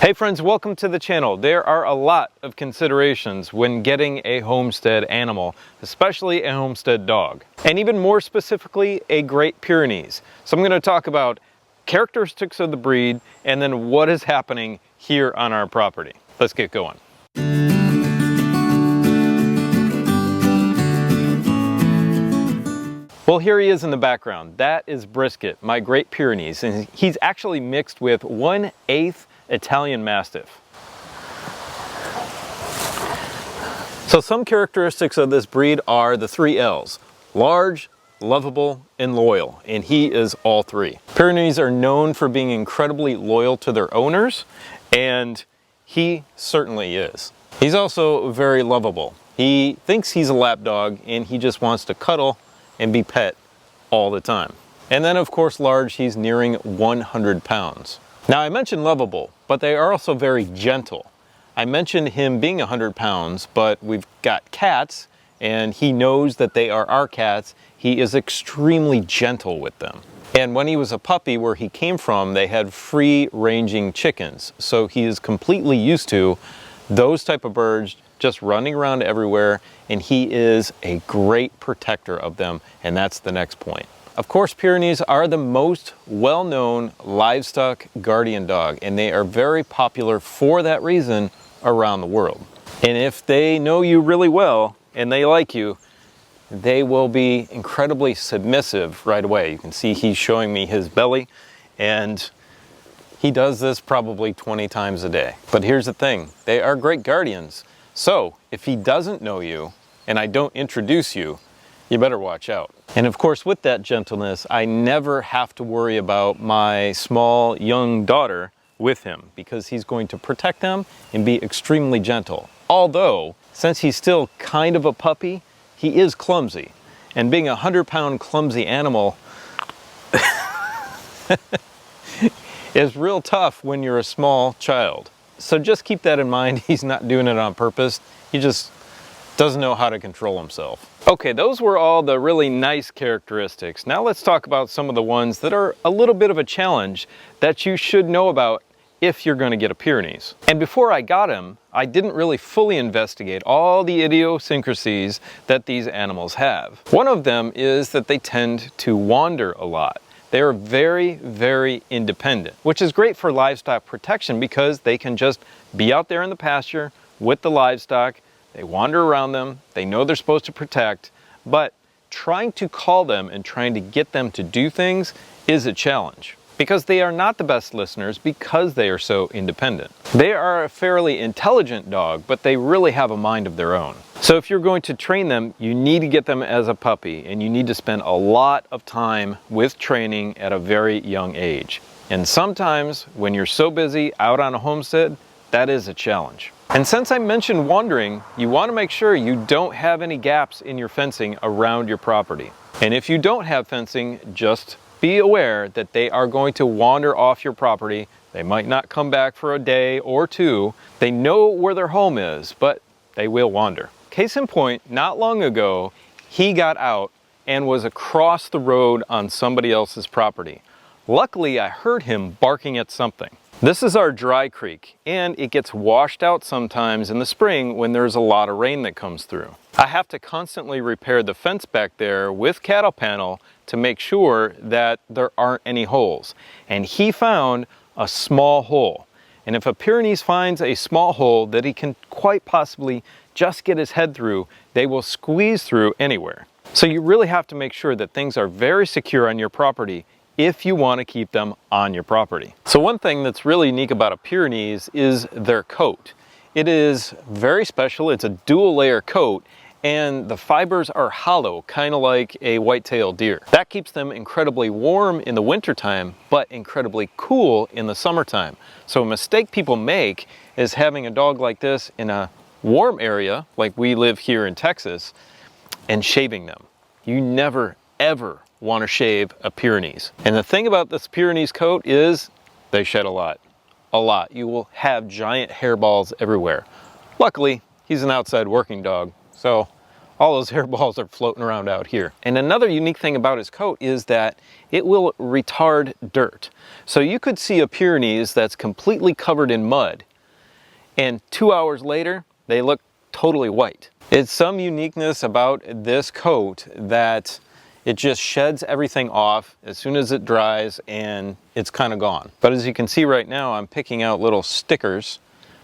Hey friends, welcome to the channel. There are a lot of considerations when getting a homestead animal, especially a homestead dog, and even more specifically, a Great Pyrenees. So I'm going to talk about characteristics of the breed and then what is happening here on our property. Let's get going. Well, here he is in the background. That is Brisket, my Great Pyrenees, and he's actually mixed with 1/8 Italian Mastiff. So some characteristics of this breed are the 3 L's: large, lovable, and loyal, and he is all 3. Pyrenees are known for being incredibly loyal to their owners, and he certainly is. He's also very lovable. He thinks he's a lap dog, and he just wants to cuddle and be pet all the time. And then of course large, he's nearing 100 pounds. Now I mentioned lovable, but they are also very gentle. I mentioned him being 100 pounds, but we've got cats and he knows that they are our cats. He is extremely gentle with them. And when he was a puppy, where he came from, they had free ranging chickens. So he is completely used to those type of birds just running around everywhere, and he is a great protector of them, and that's the next point. Of course, Pyrenees are the most well-known livestock guardian dog, and they are very popular for that reason around the world. And if they know you really well and they like you, they will be incredibly submissive right away. You can see he's showing me his belly, and he does this probably 20 times a day. But here's the thing, they are great guardians. So if he doesn't know you and I don't introduce you, you better watch out. And of course, with that gentleness, I never have to worry about my small young daughter with him, because he's going to protect them and be extremely gentle. Although, since he's still kind of a puppy, he is clumsy. And being a 100-pound clumsy animal is real tough when you're a small child. So just keep that in mind. He's not doing it on purpose. He just doesn't know how to control himself. Okay, those were all the really nice characteristics. Now let's talk about some of the ones that are a little bit of a challenge that you should know about if you're going to get a Pyrenees. And before I got him, I didn't really fully investigate all the idiosyncrasies that these animals have. One of them is that they tend to wander a lot. They are very, very independent, which is great for livestock protection because they can just be out there in the pasture with the livestock. They wander around them. They know they're supposed to protect, but trying to call them and trying to get them to do things is a challenge because they are not the best listeners because they are so independent. They are a fairly intelligent dog, but they really have a mind of their own. So if you're going to train them, you need to get them as a puppy, and you need to spend a lot of time with training at a very young age. And sometimes when you're so busy out on a homestead, that is a challenge. And since I mentioned wandering, you want to make sure you don't have any gaps in your fencing around your property. And if you don't have fencing, just be aware that they are going to wander off your property. They might not come back for a day or two. They know where their home is, but they will wander. Case in point, not long ago, he got out and was across the road on somebody else's property. Luckily, I heard him barking at something. This is our dry creek, and it gets washed out sometimes in the spring when there's a lot of rain that comes through. I have to constantly repair the fence back there with cattle panel to make sure that there aren't any holes. And he found a small hole. And if a Pyrenees finds a small hole that he can quite possibly just get his head through, they will squeeze through anywhere. So you really have to make sure that things are very secure on your property if you want to keep them on your property. So one thing that's really unique about a Pyrenees is their coat. It is very special. It's a dual layer coat, and the fibers are hollow, kind of like a white-tailed deer. That keeps them incredibly warm in the wintertime, but incredibly cool in the summertime. So a mistake people make is having a dog like this in a warm area, like we live here in Texas, and shaving them. You never, ever want to shave a Pyrenees. And the thing about this Pyrenees coat is they shed a lot. A lot. You will have giant hairballs everywhere. Luckily, he's an outside working dog, so all those hairballs are floating around out here. And another unique thing about his coat is that it will retard dirt. So you could see a Pyrenees that's completely covered in mud, and 2 hours later, they look totally white. It's some uniqueness about this coat that it just sheds everything off as soon as it dries, and it's kind of gone. But as you can see right now, I'm picking out little stickers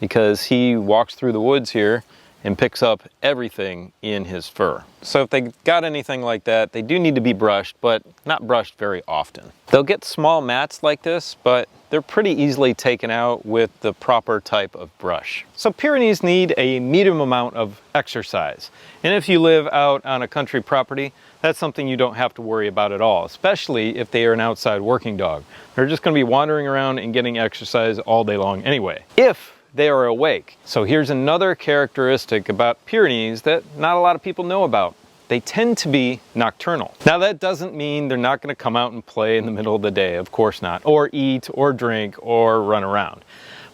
because he walks through the woods here and picks up everything in his fur. So if they got anything like that, they do need to be brushed, but not brushed very often. They'll get small mats like this, but they're pretty easily taken out with the proper type of brush. So Pyrenees need a medium amount of exercise. And if you live out on a country property, that's something you don't have to worry about at all, especially if they are an outside working dog. They're just gonna be wandering around and getting exercise all day long anyway, if they are awake. So here's another characteristic about Pyrenees that not a lot of people know about. They tend to be nocturnal. Now that doesn't mean they're not gonna come out and play in the middle of the day, of course not, or eat, or drink, or run around.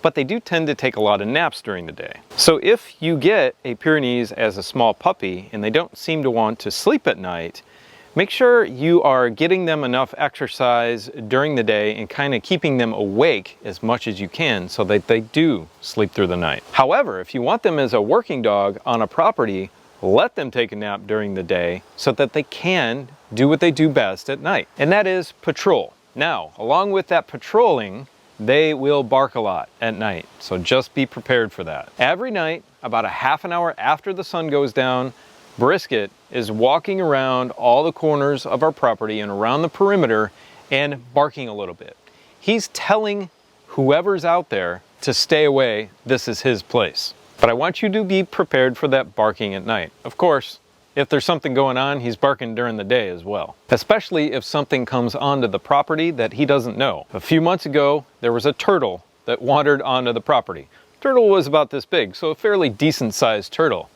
But they do tend to take a lot of naps during the day. So if you get a Pyrenees as a small puppy and they don't seem to want to sleep at night, make sure you are getting them enough exercise during the day and kind of keeping them awake as much as you can so that they do sleep through the night. However, if you want them as a working dog on a property, let them take a nap during the day so that they can do what they do best at night, and that is patrol. Now, along with that patrolling, they will bark a lot at night, so just be prepared for that. Every night, about a half an hour after the sun goes down, Brisket is walking around all the corners of our property and around the perimeter and barking a little bit. He's telling whoever's out there to stay away, this is his place. But I want you to be prepared for that barking at night. Of course, if there's something going on, he's barking during the day as well. Especially if something comes onto the property that he doesn't know. A few months ago, there was a turtle that wandered onto the property. Turtle was about this big, so a fairly decent sized turtle.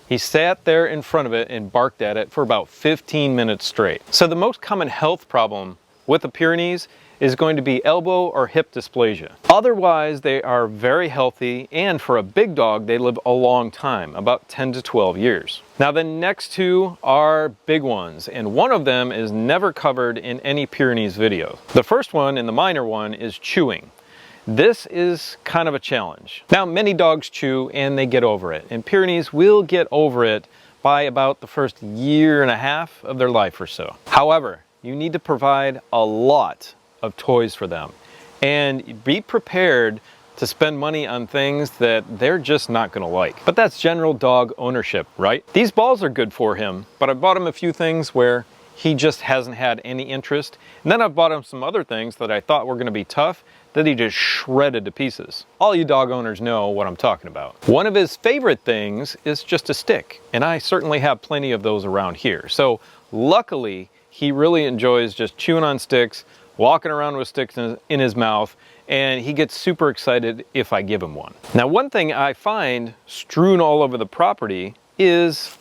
He sat there in front of it and barked at it for about 15 minutes straight. So the most common health problem with the Pyrenees is going to be elbow or hip dysplasia. Otherwise, they are very healthy, and for a big dog, they live a long time, about 10 to 12 years. Now the next two are big ones, and one of them is never covered in any Pyrenees video. The first one, and the minor one, is chewing. This is kind of a challenge. Now, many dogs chew and they get over it, and Pyrenees will get over it by about the first year and a half of their life or so. However, you need to provide a lot of toys for them, and be prepared to spend money on things that they're just not gonna like. But that's general dog ownership, right? These balls are good for him, but I bought him a few things where he just hasn't had any interest. And then I've bought him some other things that I thought were gonna be tough that he just shredded to pieces. All you dog owners know what I'm talking about. One of his favorite things is just a stick, and I certainly have plenty of those around here. So luckily, he really enjoys just chewing on sticks, walking around with sticks in his mouth, and he gets super excited if I give him one. Now, one thing I find strewn all over the property is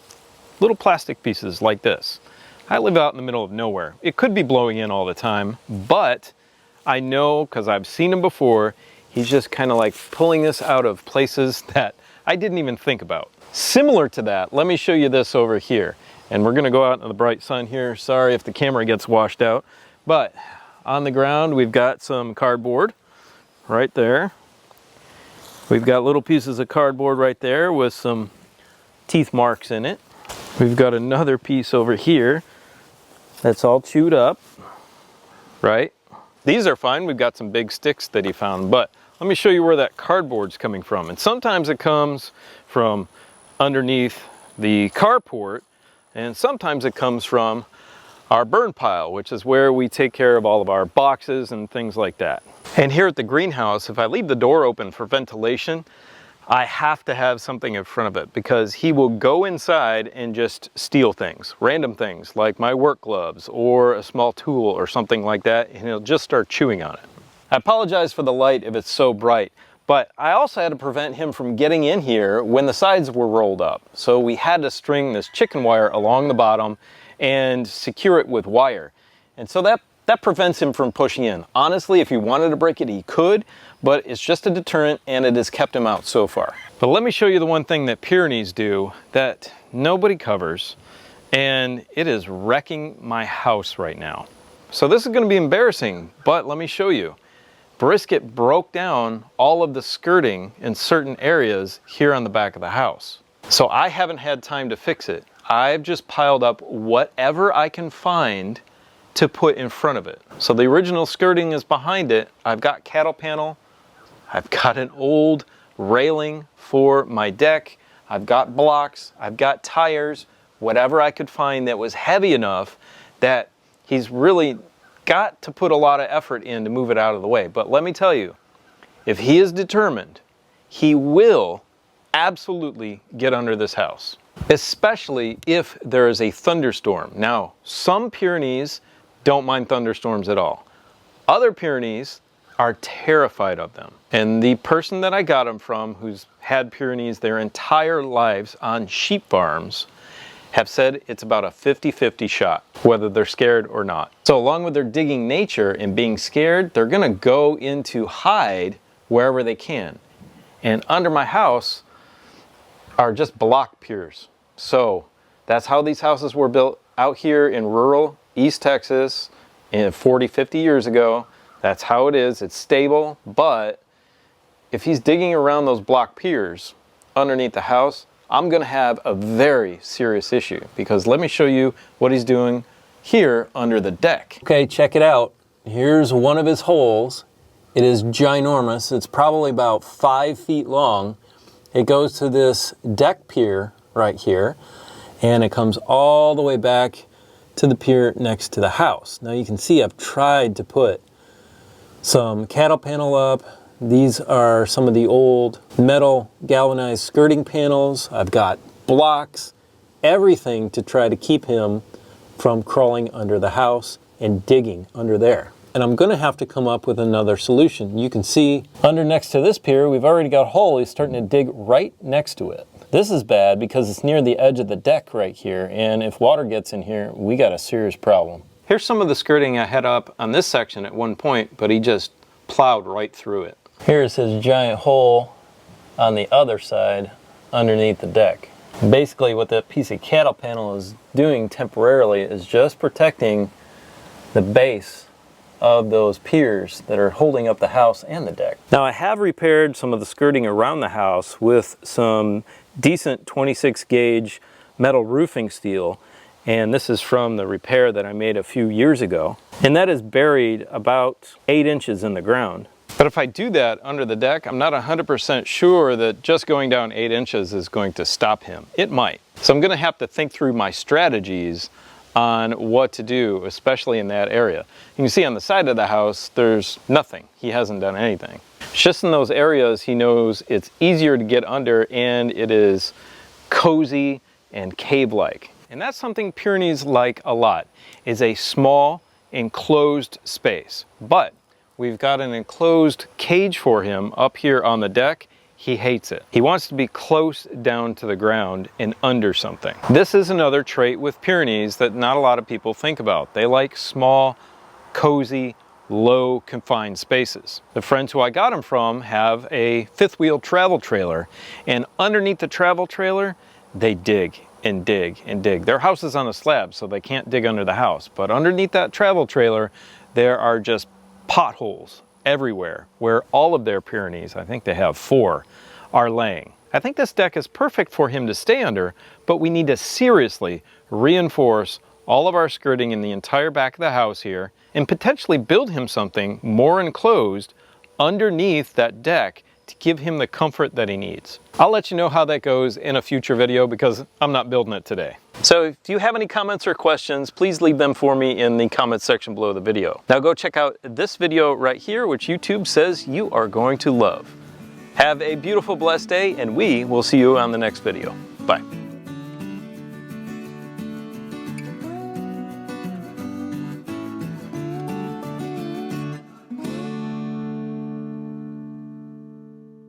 little plastic pieces like this. I live out in the middle of nowhere. It could be blowing in all the time, but I know, because I've seen him before, he's just kind of like pulling this out of places that I didn't even think about. Similar to that, let me show you this over here. And we're gonna go out in the bright sun here. Sorry if the camera gets washed out, but on the ground, we've got some cardboard right there. We've got little pieces of cardboard right there with some teeth marks in it. We've got another piece over here that's all chewed up, right? These are fine. We've got some big sticks that he found, but let me show you where that cardboard's coming from. And sometimes it comes from underneath the carport, and sometimes it comes from our burn pile, which is where we take care of all of our boxes and things like that. And here at the greenhouse, if I leave the door open for ventilation, I have to have something in front of it, because he will go inside and just steal things, random things like my work gloves or a small tool or something like that, and he'll just start chewing on it. I apologize for the light if it's so bright, but I also had to prevent him from getting in here when the sides were rolled up. So we had to string this chicken wire along the bottom and secure it with wire. And so that that prevents him from pushing in. Honestly, if he wanted to break it, he could, but it's just a deterrent and it has kept him out so far. But let me show you the one thing that Pyrenees do that nobody covers, and it is wrecking my house right now. So this is going to be embarrassing, but let me show you. Brisket broke down all of the skirting in certain areas here on the back of the house. So I haven't had time to fix it. I've just piled up whatever I can find to put in front of it. So the original skirting is behind it. I've got cattle panel. I've got an old railing for my deck. I've got blocks. I've got tires. Whatever I could find that was heavy enough that he's really got to put a lot of effort in to move it out of the way. But let me tell you, if he is determined, he will absolutely get under this house, especially if there is a thunderstorm. Now, some Pyrenees don't mind thunderstorms at all. Other Pyrenees are terrified of them. And the person that I got them from, who's had Pyrenees their entire lives on sheep farms, have said it's about a 50-50 shot, whether they're scared or not. So along with their digging nature and being scared, they're gonna go into hide wherever they can. And under my house are just block piers. So that's how these houses were built out here in rural East Texas in 40, 50 years ago. That's how it is. It's stable, but if he's digging around those block piers underneath the house, I'm gonna have a very serious issue, because let me show you what he's doing here under the deck. Okay, check it out. Here's one of his holes. It is ginormous. It's probably about 5 feet long. It goes to this deck pier right here, and it comes all the way back to the pier next to the house. Now you can see I've tried to put some cattle panel up. These are some of the old metal galvanized skirting panels. I've got blocks, everything to try to keep him from crawling under the house and digging under there. And I'm gonna have to come up with another solution. You can see under next to this pier, we've already got a hole. He's starting to dig right next to it. This is bad because it's near the edge of the deck right here. And if water gets in here, we got a serious problem. Here's some of the skirting I had up on this section at one point, but he just plowed right through it. Here's his giant hole on the other side underneath the deck. Basically what that piece of cattle panel is doing temporarily is just protecting the base of those piers that are holding up the house and the deck. Now I have repaired some of the skirting around the house with some decent 26 gauge metal roofing steel, and this is from the repair that I made a few years ago, and that is buried about 8 inches in the ground. But if I do that under the deck, I'm not 100% sure that just going down 8 inches is going to stop him. It might. So I'm gonna have to think through my strategies on what to do, especially in that area. You can see on the side of the house, there's nothing. He hasn't done anything. It's just in those areas he knows it's easier to get under, and it is cozy and cave-like. And that's something Pyrenees like a lot, is a small enclosed space. But we've got an enclosed cage for him up here on the deck. He hates it. He wants to be close down to the ground and under something. This is another trait with Pyrenees that not a lot of people think about. They like small, cozy, low confined spaces. The friends who I got them from have a fifth wheel travel trailer, and underneath the travel trailer, they dig and dig and dig. Their house is on a slab, so they can't dig under the house. But underneath that travel trailer, there are just potholes everywhere where all of their Pyrenees, I think they have 4, are laying. I think this deck is perfect for him to stay under, but we need to seriously reinforce all of our skirting in the entire back of the house here and potentially build him something more enclosed underneath that deck to give him the comfort that he needs. I'll let you know how that goes in a future video because I'm not building it today. So if you have any comments or questions, please leave them for me in the comments section below the video. Now go check out this video right here, which YouTube says you are going to love. Have a beautiful, blessed day, and we will see you on the next video. Bye.